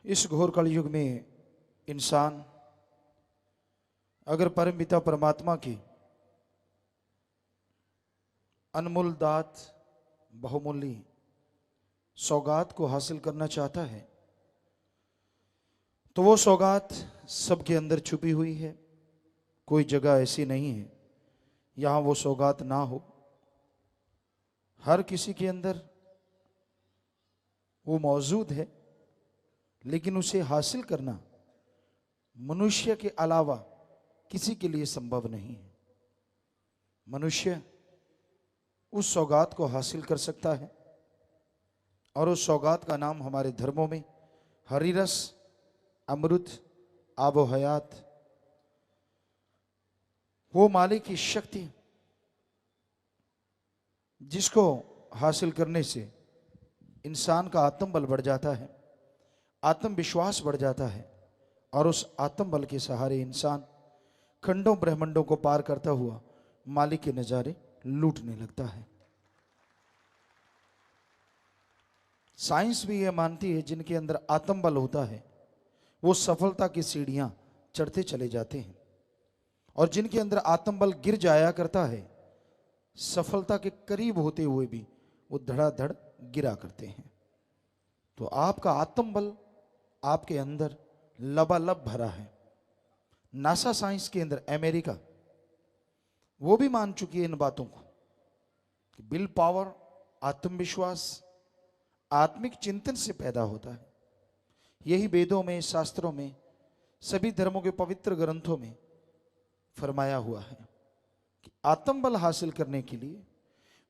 इस घोर कलयुग में इंसान अगर परमपिता परमात्मा की अनमोल दात बहुमूल्य सौगात को हासिल करना चाहता है तो वो सौगात सबके अंदर छुपी हुई है। कोई जगह ऐसी नहीं है यहां वो सौगात ना हो। हर किसी के अंदर वो मौजूद है, लेकिन उसे हासिल करना मनुष्य के अलावा किसी के लिए संभव नहीं है। मनुष्य उस सौगात को हासिल कर सकता है और उस सौगात का नाम हमारे धर्मों में हरि रस, अमृत, आबो हयात, वो मालिक की शक्ति जिसको हासिल करने से इंसान का आत्मबल बढ़ जाता है, आत्मविश्वास बढ़ जाता है और उस आत्मबल के सहारे इंसान खंडों ब्रह्मंडों को पार करता हुआ मालिक के नजारे लूटने लगता है। साइंस भी यह मानती है जिनके अंदर आत्मबल होता है वो सफलता की सीढ़ियां चढ़ते चले जाते हैं और जिनके अंदर आत्मबल गिर जाया करता है सफलता के करीब होते हुए भी वो धड़ाधड़ गिरा करते हैं। तो आपका आत्मबल आपके अंदर लबालब भरा है। नासा साइंस के अंदर अमेरिका वो भी मान चुकी है इन बातों को कि विल पावर, आत्मविश्वास आत्मिक चिंतन से पैदा होता है। यही वेदों में, शास्त्रों में, सभी धर्मों के पवित्र ग्रंथों में फरमाया हुआ है कि आत्मबल हासिल करने के लिए,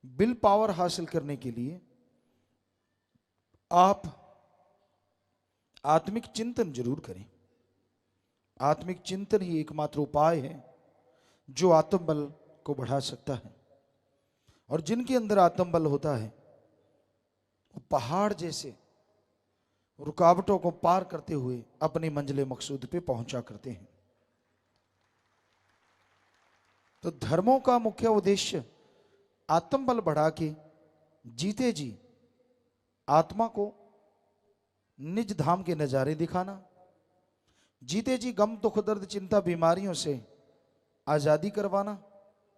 विल पावर हासिल करने के लिए आप आत्मिक चिंतन जरूर करें। आत्मिक चिंतन ही एकमात्र उपाय है जो आत्मबल को बढ़ा सकता है। और जिनके अंदर आत्मबल होता है वो पहाड़ जैसे रुकावटों को पार करते हुए अपनी मंजिल मकसूद पे पहुंचा करते हैं। तो धर्मों का मुख्य उद्देश्य आत्मबल बढ़ा के जीते जी आत्मा को निज धाम के नजारे दिखाना, जीते जी गम, दुख, दर्द, चिंता, बीमारियों से आजादी करवाना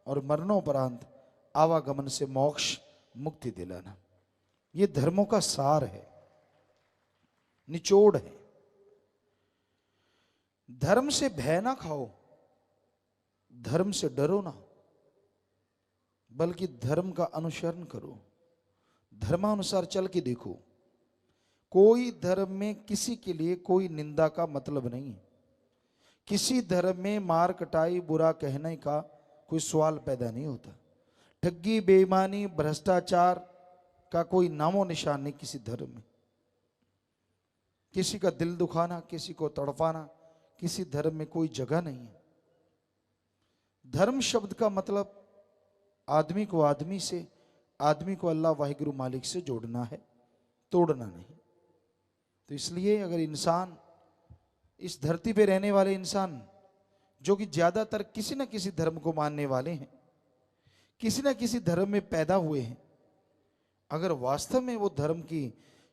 और मरणोपरांत आवागमन से मोक्ष, मुक्ति दिलाना। ये धर्मों का सार है, निचोड़ है। धर्म से भय ना खाओ, धर्म से डरो ना, बल्कि धर्म का अनुसरण करो, धर्मानुसार चल के देखो। कोई धर्म में किसी के लिए कोई निंदा का मतलब नहीं है। किसी धर्म में मार कटाई, बुरा कहने का कोई सवाल पैदा नहीं होता। ठगी, बेईमानी, भ्रष्टाचार का कोई नामो निशान नहीं किसी धर्म में। किसी का दिल दुखाना, किसी को तड़पाना किसी धर्म में कोई जगह नहीं है। धर्म शब्द का मतलब आदमी को आदमी से, आदमी को अल्लाह वाहिगुरु मालिक से जोड़ना है, तोड़ना नहीं। तो इसलिए अगर इंसान, इस धरती पे रहने वाले इंसान जो कि ज्यादातर किसी न किसी धर्म को मानने वाले हैं, किसी न किसी धर्म में पैदा हुए हैं, अगर वास्तव में वो धर्म की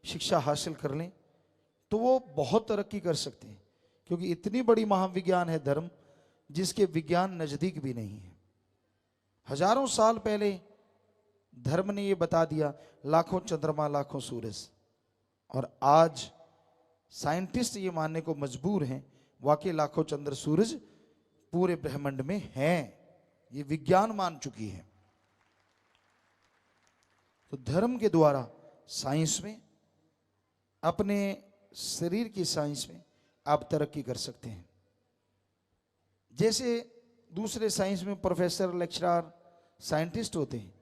शिक्षा हासिल कर लें तो वो बहुत तरक्की कर सकते हैं। क्योंकि इतनी बड़ी महाविज्ञान है धर्म जिसके विज्ञान नजदीक भी नहीं है। हजारों साल पहले धर्म ने ये बता दिया, लाखों चंद्रमा, लाखों सूरज। और आज साइंटिस्ट ये मानने को मजबूर हैं वाकई लाखों चंद्र सूरज पूरे ब्रह्मांड में हैं। ये विज्ञान मान चुकी है। तो धर्म के द्वारा साइंस में, अपने शरीर की साइंस में आप तरक्की कर सकते हैं। जैसे दूसरे साइंस में प्रोफेसर, लेक्चरर, साइंटिस्ट होते हैं,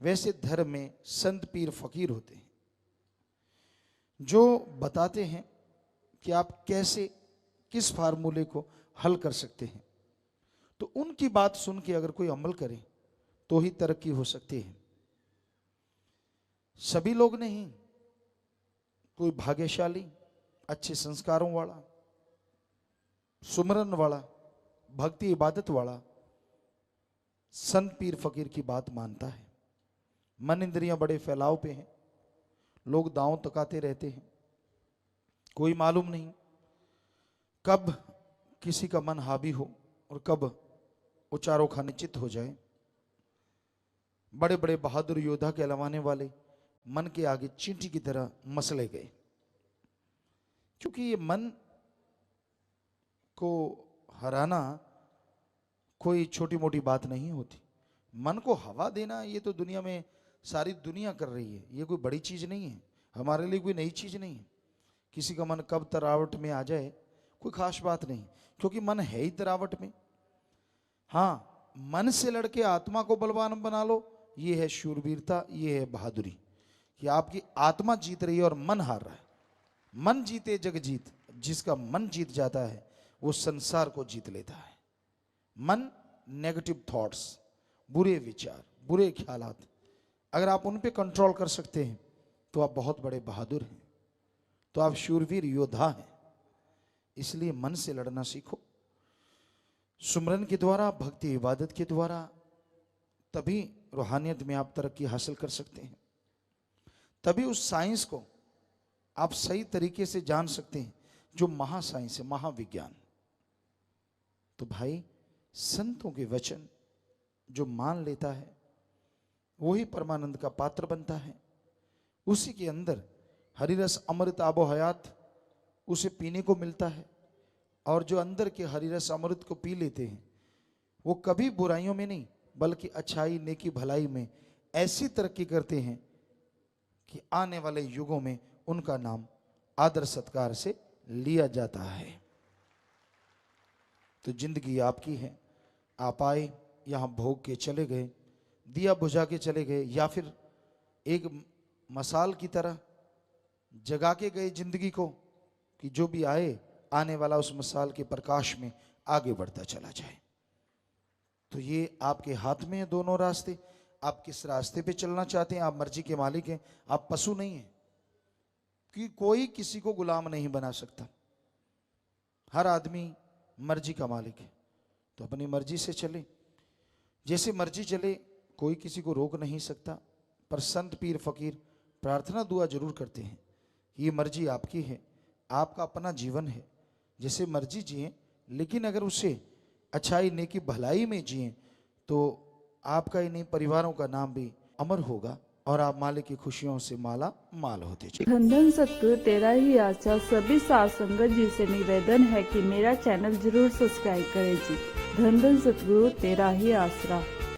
वैसे धर्म में संत, पीर, फकीर होते हैं जो बताते हैं कि आप कैसे, किस फार्मूले को हल कर सकते हैं। तो उनकी बात सुन के अगर कोई अमल करे तो ही तरक्की हो सकती है। सभी लोग नहीं, कोई भाग्यशाली, अच्छे संस्कारों वाला, सुमरन वाला, भक्ति इबादत वाला संत, पीर, फकीर की बात मानता है। मन इंद्रियां बड़े फैलाव पे हैं, लोग दांव तकाते रहते हैं, कोई मालूम नहीं कब किसी का मन हावी हो और कब उचारों खाने चित हो जाए। बड़े बड़े बहादुर योद्धा कहलवाने वाले मन के आगे चींटी की तरह मसले गए, क्योंकि ये मन को हराना कोई छोटी मोटी बात नहीं होती। मन को हवा देना ये तो दुनिया में सारी दुनिया कर रही है, ये कोई बड़ी चीज नहीं है, हमारे लिए कोई नई चीज नहीं है। किसी का मन कब तरावट में आ जाए कोई खास बात नहीं, क्योंकि मन है ही तरावट में। हाँ, मन से लड़के आत्मा को बलवान बना लो, ये है शूरवीरता, ये है बहादुरी कि आपकी आत्मा जीत रही है और मन हार रहा है। मन जीते जग जीत, जिसका मन जीत जाता है वो संसार को जीत लेता है। मन नेगेटिव थॉट्स, बुरे विचार, बुरे ख्यालात, अगर आप उन पे कंट्रोल कर सकते हैं तो आप बहुत बड़े बहादुर हैं, तो आप शूरवीर योद्धा हैं। इसलिए मन से लड़ना सीखो। सुमरन के द्वारा, भक्ति इबादत के द्वारा तभी रूहानियत में आप तरक्की हासिल कर सकते हैं, तभी उस साइंस को आप सही तरीके से जान सकते हैं जो महासाइंस है, महाविज्ञान। तो भाई, संतों के वचन जो मान लेता है वही परमानंद का पात्र बनता है। उसी के अंदर हरिरस अमृत आबो हयात उसे पीने को मिलता है, और जो अंदर के हरिरस अमृत को पी लेते हैं वो कभी बुराइयों में नहीं बल्कि अच्छाई, नेकी, भलाई में ऐसी तरक्की करते हैं कि आने वाले युगों में उनका नाम आदर सत्कार से लिया जाता है। तो जिंदगी आपकी है, आप आए यहां भोग के चले गए, दिया बुझा के चले गए, या फिर एक मसाल की तरह जगा के गए जिंदगी को कि जो भी आए आने वाला उस मसाल के प्रकाश में आगे बढ़ता चला जाए। तो ये आपके हाथ में है दोनों रास्ते। आप किस रास्ते पे चलना चाहते हैं, आप मर्जी के मालिक हैं, आप पशु नहीं हैं, कि कोई किसी को गुलाम नहीं बना सकता। हर आदमी मर्जी का मालिक है, तो अपनी मर्जी से चले, जैसे मर्जी चले, कोई किसी को रोक नहीं सकता। पर संत पीर फकीर प्रार्थना दुआ जरूर करते हैं, ये मर्जी आपकी है, आपका अपना जीवन है, जैसे मर्जी जिए, लेकिन अगर उसे अच्छाई, नेकी, भलाई में जिए तो आपका ही नहीं परिवारों का नाम भी अमर होगा और आप मालिक की खुशियों से माला माल होते चले। धन धन सतगुरु तेरा ही आशा। सभी साध संगत जी से निवेदन है कि मेरा चैनल जरूर सब्सक्राइब करें जी। धन धन सतगुरु तेरा ही आसरा।